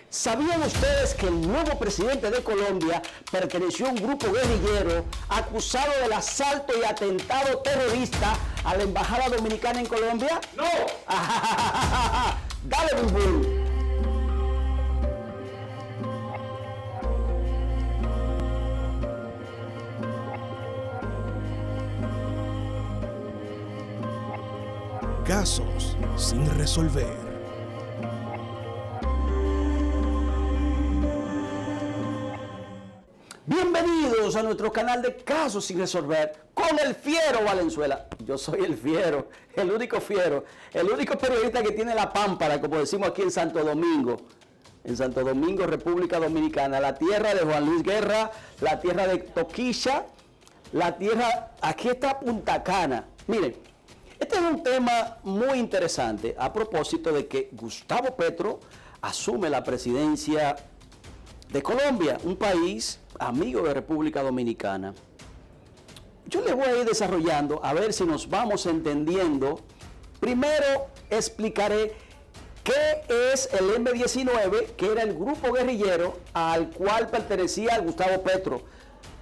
¿Sabían ustedes que el nuevo presidente de Colombia perteneció a un grupo guerrillero acusado del asalto y atentado terrorista a la embajada dominicana en Colombia? ¡No! Dale, Bulbul. Casos sin resolver. Bienvenidos a nuestro canal de Casos sin resolver con el Fiero Valenzuela. Yo soy el Fiero, el único periodista que tiene la pámpara, como decimos aquí en Santo Domingo, República Dominicana, la tierra de Juan Luis Guerra, la tierra de Toquilla, aquí está Punta Cana. Miren, este es un tema muy interesante a propósito de que Gustavo Petro asume la presidencia de Colombia, un país amigo de República Dominicana. Yo les voy a ir desarrollando a ver si nos vamos entendiendo. Primero explicaré qué es el M-19, que era el grupo guerrillero al cual pertenecía Gustavo Petro.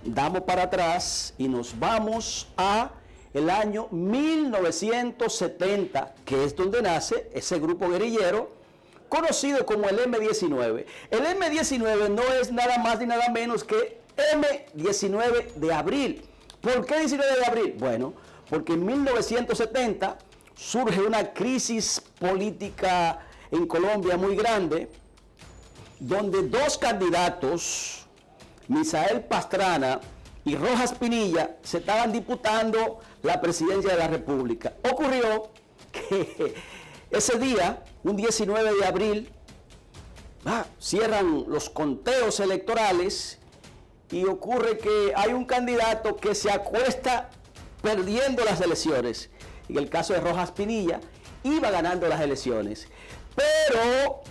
Damos para atrás y nos vamos a el año 1970, que es donde nace ese grupo guerrillero conocido como el M-19. El M-19 no es nada más ni nada menos que M-19 de abril. ¿Por qué 19 de abril? Bueno, porque en 1970 surge una crisis política en Colombia muy grande, donde dos candidatos, Misael Pastrana y Rojas Pinilla, se estaban disputando la presidencia de la República. Ocurrió que ese día, un 19 de abril, cierran los conteos electorales y ocurre que hay un candidato que se acuesta perdiendo las elecciones. En el caso de Rojas Pinilla, iba ganando las elecciones. Pero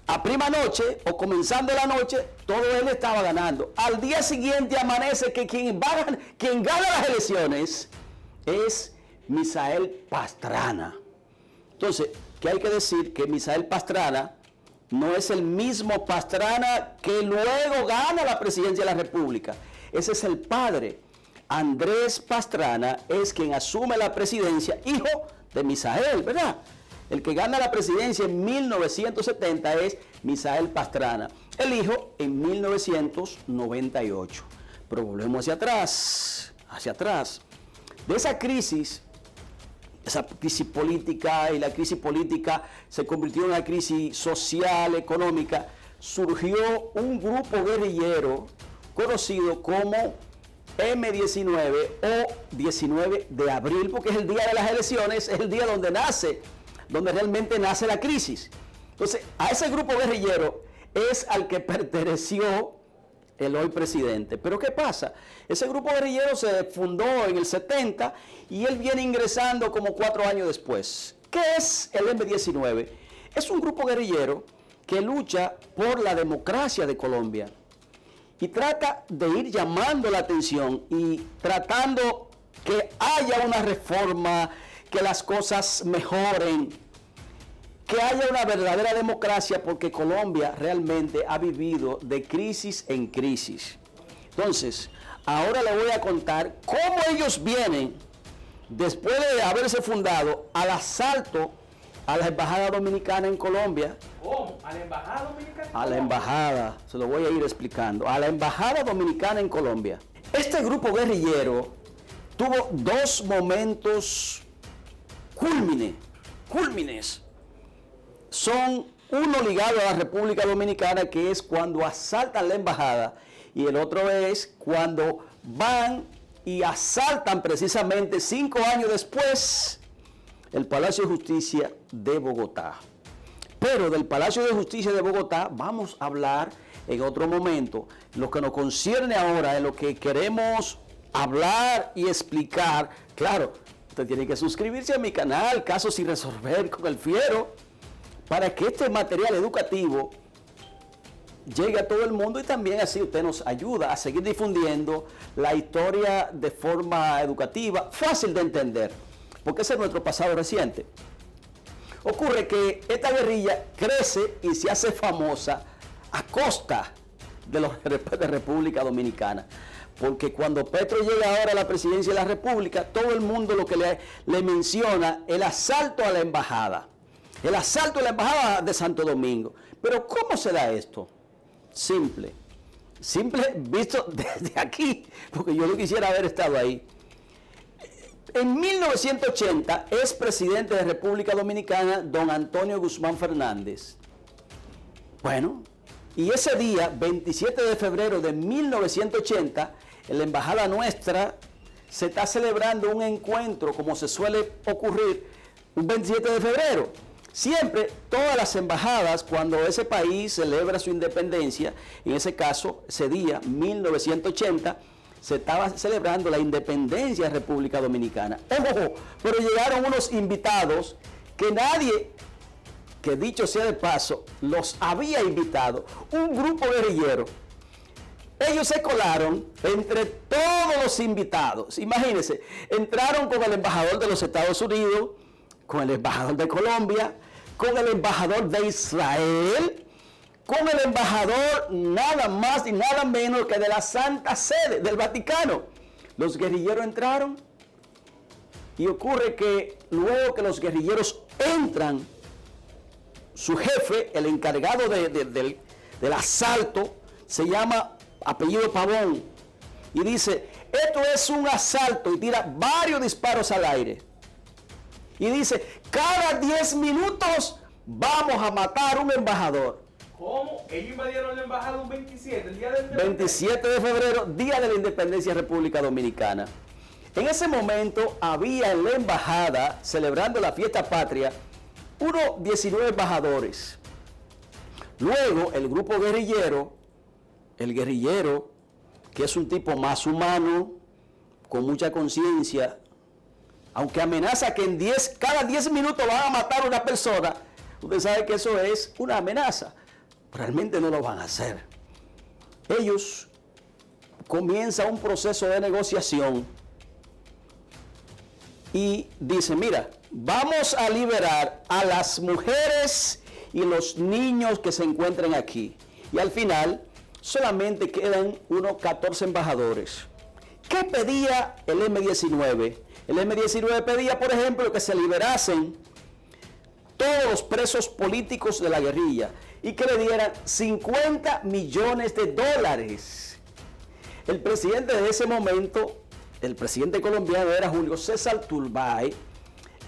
a prima noche o comenzando la noche, todo él estaba ganando. Al día siguiente amanece que quien gana las elecciones es Misael Pastrana. Entonces, ¿qué hay que decir? Que Misael Pastrana no es el mismo Pastrana que luego gana la presidencia de la República. Ese es el padre. Andrés Pastrana es quien asume la presidencia, hijo de Misael, ¿verdad? El que gana la presidencia en 1970 es Misael Pastrana. El hijo en 1998. Pero volvemos hacia atrás. De esa crisis política, y la crisis política se convirtió en una crisis social, económica, surgió un grupo guerrillero conocido como M-19 o 19 de abril, porque es el día de las elecciones, es el día donde realmente nace la crisis. Entonces, a ese grupo guerrillero es al que perteneció el hoy presidente. Pero ¿qué pasa? Ese grupo guerrillero se fundó en el 70 y él viene ingresando como 4 años después. ¿Qué es el M-19? Es un grupo guerrillero que lucha por la democracia de Colombia y trata de ir llamando la atención y tratando que haya una reforma, que las cosas mejoren, que haya una verdadera democracia, porque Colombia realmente ha vivido de crisis en crisis. Entonces, ahora le voy a contar cómo ellos vienen, después de haberse fundado, al asalto a la embajada dominicana en Colombia. ¿Cómo? ¿A la embajada dominicana? A la embajada, se lo voy a ir explicando. A la embajada dominicana en Colombia. Este grupo guerrillero tuvo dos momentos cúlmines. Son uno ligado a la República Dominicana, que es cuando asaltan la embajada, y el otro es cuando van y asaltan precisamente 5 años después el Palacio de Justicia de Bogotá. Pero del Palacio de Justicia de Bogotá vamos a hablar en otro momento. Lo que nos concierne ahora, en lo que queremos hablar y explicar, claro, usted tiene que suscribirse a mi canal, Casos sin resolver con el Fiero, para que este material educativo llegue a todo el mundo y también así usted nos ayuda a seguir difundiendo la historia de forma educativa, fácil de entender, porque ese es nuestro pasado reciente. Ocurre que esta guerrilla crece y se hace famosa a costa de República Dominicana. Porque cuando Petro llega ahora a la presidencia de la República, todo el mundo lo que le menciona el asalto a la embajada. El asalto a la embajada de Santo Domingo. Pero ¿cómo se da esto? Simple. Simple visto desde aquí, porque yo no quisiera haber estado ahí. En 1980 es presidente de República Dominicana don Antonio Guzmán Fernández. Bueno, y ese día, 27 de febrero de 1980, en la embajada nuestra se está celebrando un encuentro, como se suele ocurrir un 27 de febrero. Siempre, todas las embajadas, cuando ese país celebra su independencia, en ese caso, ese día, 1980, se estaba celebrando la independencia de República Dominicana. ¡Ojo! Pero llegaron unos invitados que nadie, que dicho sea de paso, los había invitado. Un grupo guerrillero. Ellos se colaron entre todos los invitados. Imagínense, entraron con el embajador de los Estados Unidos, con el embajador de Colombia, con el embajador de Israel, con el embajador nada más y nada menos que de la Santa Sede, del Vaticano. Los guerrilleros entraron y ocurre que luego que los guerrilleros entran, su jefe, el encargado del asalto, se llama apellido Pavón, y dice, esto es un asalto, y tira varios disparos al aire. Y dice, cada 10 minutos vamos a matar a un embajador. ¿Cómo? Ellos invadieron la embajada un 27, el día del 27 de febrero, día de la independencia de República Dominicana. En ese momento había en la embajada, celebrando la fiesta patria, unos 19 embajadores. Luego, el grupo guerrillero, el guerrillero, que es un tipo más humano, con mucha conciencia, aunque amenaza que cada 10 minutos van a matar a una persona, usted sabe que eso es una amenaza. Realmente no lo van a hacer. Ellos comienzan un proceso de negociación y dicen, mira, vamos a liberar a las mujeres y los niños que se encuentren aquí. Y al final solamente quedan unos 14 embajadores. ¿Qué pedía el M-19? El M-19 pedía, por ejemplo, que se liberasen todos los presos políticos de la guerrilla y que le dieran 50 millones de dólares. El presidente de ese momento, el presidente colombiano, era Julio César Turbay.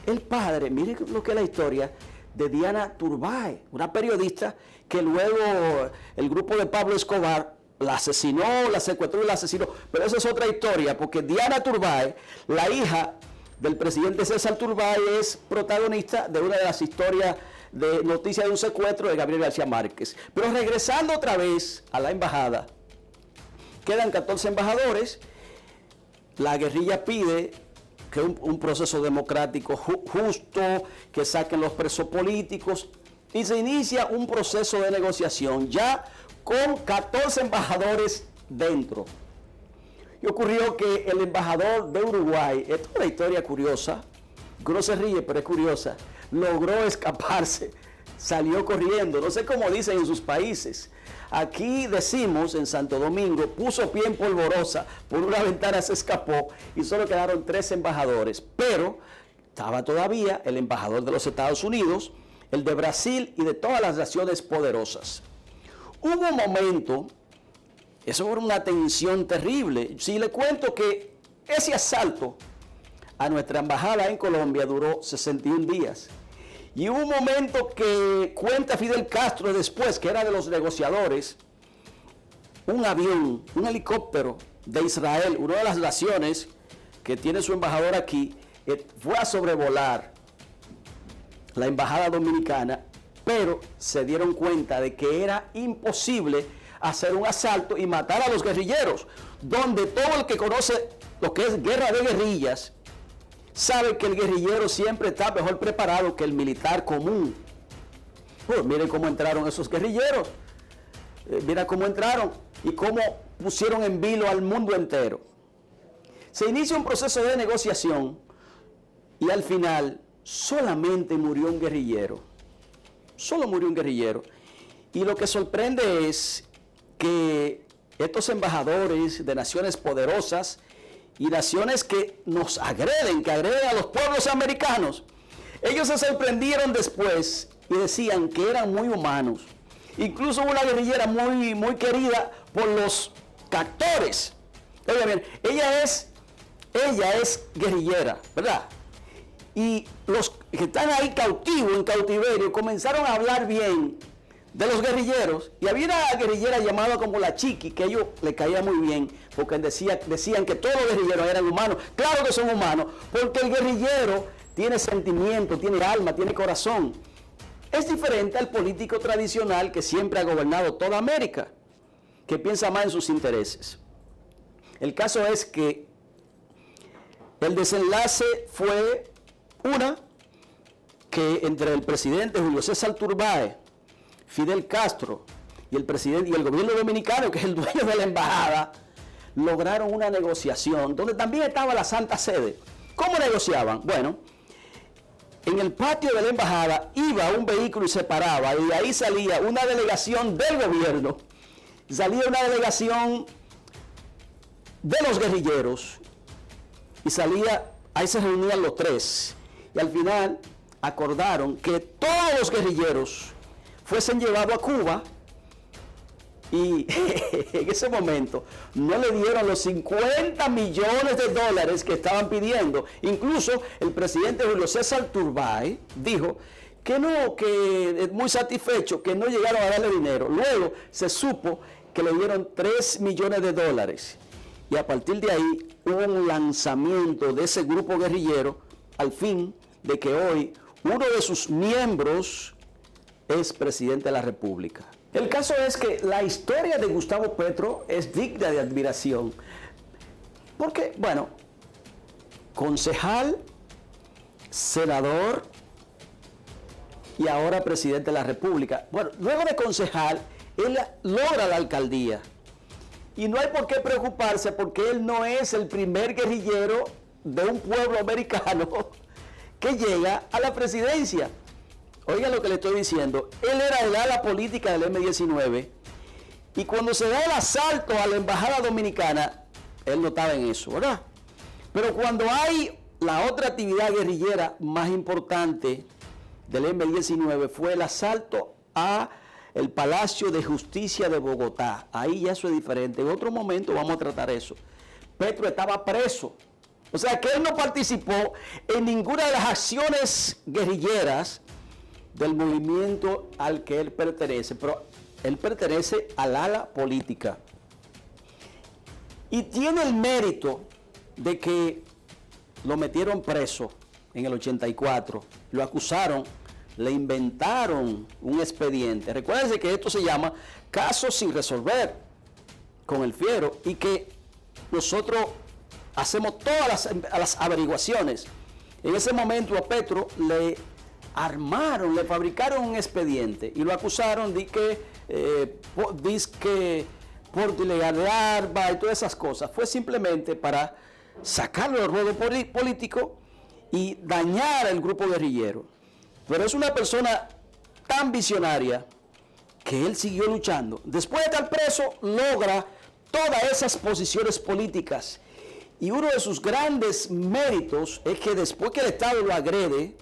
El padre, mire lo que es la historia de Diana Turbay, una periodista que luego el grupo de Pablo Escobar la asesinó, la secuestró y la asesinó. Pero esa es otra historia, porque Diana Turbay, la hija del presidente César Turbay, es protagonista de una de las historias de noticias de un secuestro de Gabriel García Márquez. Pero regresando otra vez a la embajada, quedan 14 embajadores. La guerrilla pide que un proceso democrático justo, que saquen los presos políticos, y se inicia un proceso de negociación ya con 14 embajadores dentro. Y ocurrió que el embajador de Uruguay, esto es una historia curiosa, que uno se ríe, pero es curiosa, logró escaparse, salió corriendo, no sé cómo dicen en sus países. Aquí decimos en Santo Domingo, puso pie en polvorosa, por una ventana se escapó y solo quedaron 3 embajadores. Pero estaba todavía el embajador de los Estados Unidos, el de Brasil y de todas las naciones poderosas. Hubo un momento, eso fue una tensión terrible. Si le cuento que ese asalto a nuestra embajada en Colombia duró 61 días. Y hubo un momento que cuenta Fidel Castro después, que era de los negociadores, un avión, un helicóptero de Israel, una de las naciones que tiene su embajador aquí, fue a sobrevolar la embajada dominicana, pero se dieron cuenta de que era imposible hacer un asalto y matar a los guerrilleros, donde todo el que conoce lo que es guerra de guerrillas, sabe que el guerrillero siempre está mejor preparado que el militar común. Pues miren cómo entraron esos guerrilleros, mira cómo entraron y cómo pusieron en vilo al mundo entero. Se inicia un proceso de negociación y al final solamente murió un guerrillero. Solo murió un guerrillero. Y lo que sorprende es que estos embajadores de naciones poderosas y naciones que nos agreden, que agreden a los pueblos americanos, ellos se sorprendieron después y decían que eran muy humanos. Incluso una guerrillera muy, muy querida por los captores. Oigan bien, ella es guerrillera, ¿verdad? Y los que están ahí cautivos, en cautiverio, comenzaron a hablar bien de los guerrilleros. Y había una guerrillera llamada como la Chiqui, que a ellos le caía muy bien, porque decían que todos los guerrilleros eran humanos. Claro que son humanos, porque el guerrillero tiene sentimiento, tiene alma, tiene corazón. Es diferente al político tradicional que siempre ha gobernado toda América, que piensa más en sus intereses. El caso es que el desenlace fue que entre el presidente Julio César Turbay, Fidel Castro y el gobierno dominicano, que es el dueño de la embajada, lograron una negociación donde también estaba la Santa Sede. ¿Cómo negociaban? Bueno, en el patio de la embajada iba un vehículo y se paraba, y de ahí salía una delegación del gobierno, salía una delegación de los guerrilleros, y ahí se reunían los tres, y al final acordaron que todos los guerrilleros fuesen llevados a Cuba, y en ese momento no le dieron los 50 millones de dólares que estaban pidiendo. Incluso el presidente Julio César Turbay dijo que no, que muy satisfecho, que no llegaron a darle dinero. Luego se supo que le dieron 3 millones de dólares. Y a partir de ahí hubo un lanzamiento de ese grupo guerrillero, al fin de que hoy uno de sus miembros es presidente de la República. El caso es que la historia de Gustavo Petro es digna de admiración. Porque, bueno, concejal, senador y ahora presidente de la República. Bueno, luego de concejal, él logra la alcaldía. Y no hay por qué preocuparse porque él no es el primer guerrillero de un pueblo americano que llega a la presidencia. Oigan lo que le estoy diciendo. Él era el ala política del M-19 y cuando se da el asalto a la embajada dominicana, él no estaba en eso, ¿verdad? Pero cuando hay la otra actividad guerrillera más importante del M-19 fue el asalto a el Palacio de Justicia de Bogotá. Ahí ya eso es diferente. En otro momento vamos a tratar eso. Petro estaba preso. O sea que él no participó en ninguna de las acciones guerrilleras del movimiento al que él pertenece, pero él pertenece al ala política. Y tiene el mérito de que lo metieron preso en el 84, lo acusaron, le inventaron un expediente. Recuérdense que esto se llama caso sin resolver con el Fiero y que nosotros hacemos todas las averiguaciones. En ese momento a Petro le fabricaron un expediente y lo acusaron de que por ilegal de arma y todas esas cosas. Fue simplemente para sacarlo del ruedo político y dañar al grupo guerrillero. Pero es una persona tan visionaria que él siguió luchando. Después de estar preso, logra todas esas posiciones políticas. Y uno de sus grandes méritos es que después que el Estado lo agrede,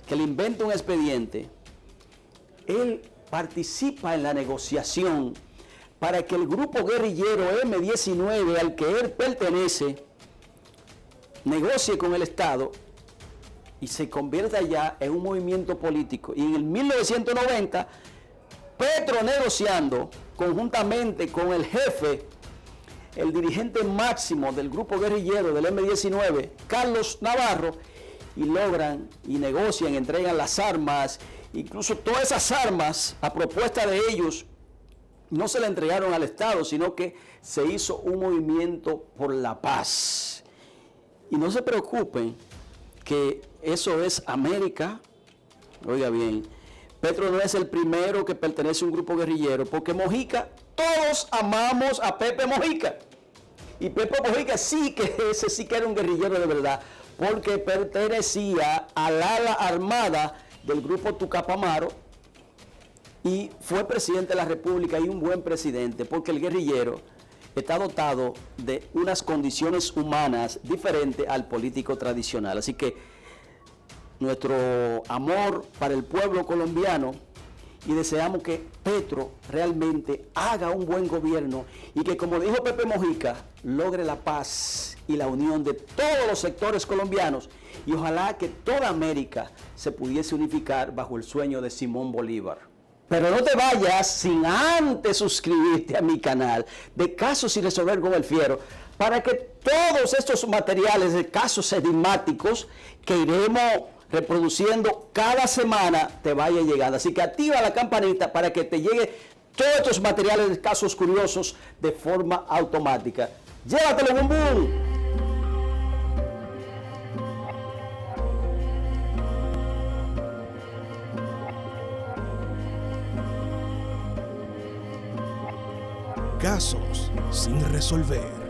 que le inventa un expediente, él participa en la negociación para que el grupo guerrillero M-19 al que él pertenece negocie con el Estado y se convierta ya en un movimiento político. Y en el 1990, Petro negociando conjuntamente con el jefe, el dirigente máximo del grupo guerrillero del M-19, Carlos Navarro, y logran y negocian, entregan las armas, incluso todas esas armas a propuesta de ellos no se le entregaron al Estado, sino que se hizo un movimiento por la paz. Y no se preocupen que eso es América. Oiga bien, Petro no es el primero que pertenece a un grupo guerrillero, porque Mojica, todos amamos a Pepe Mojica. Y Pepe Mojica ese sí que era un guerrillero de verdad, porque pertenecía al ala armada del grupo Tucac Amaru y fue presidente de la República y un buen presidente, porque el guerrillero está dotado de unas condiciones humanas diferentes al político tradicional. Así que nuestro amor para el pueblo colombiano, y deseamos que Petro realmente haga un buen gobierno y que, como dijo Pepe Mojica, logre la paz y la unión de todos los sectores colombianos, y ojalá que toda América se pudiese unificar bajo el sueño de Simón Bolívar. Pero no te vayas sin antes suscribirte a mi canal de Casos sin Resolver con el Fiero, para que todos estos materiales de casos enigmáticos que iremos reproduciendo cada semana te vaya llegando. Así que activa la campanita para que te llegue todos estos materiales de casos curiosos de forma automática. ¡Llévatelo, bum bum! Casos sin resolver.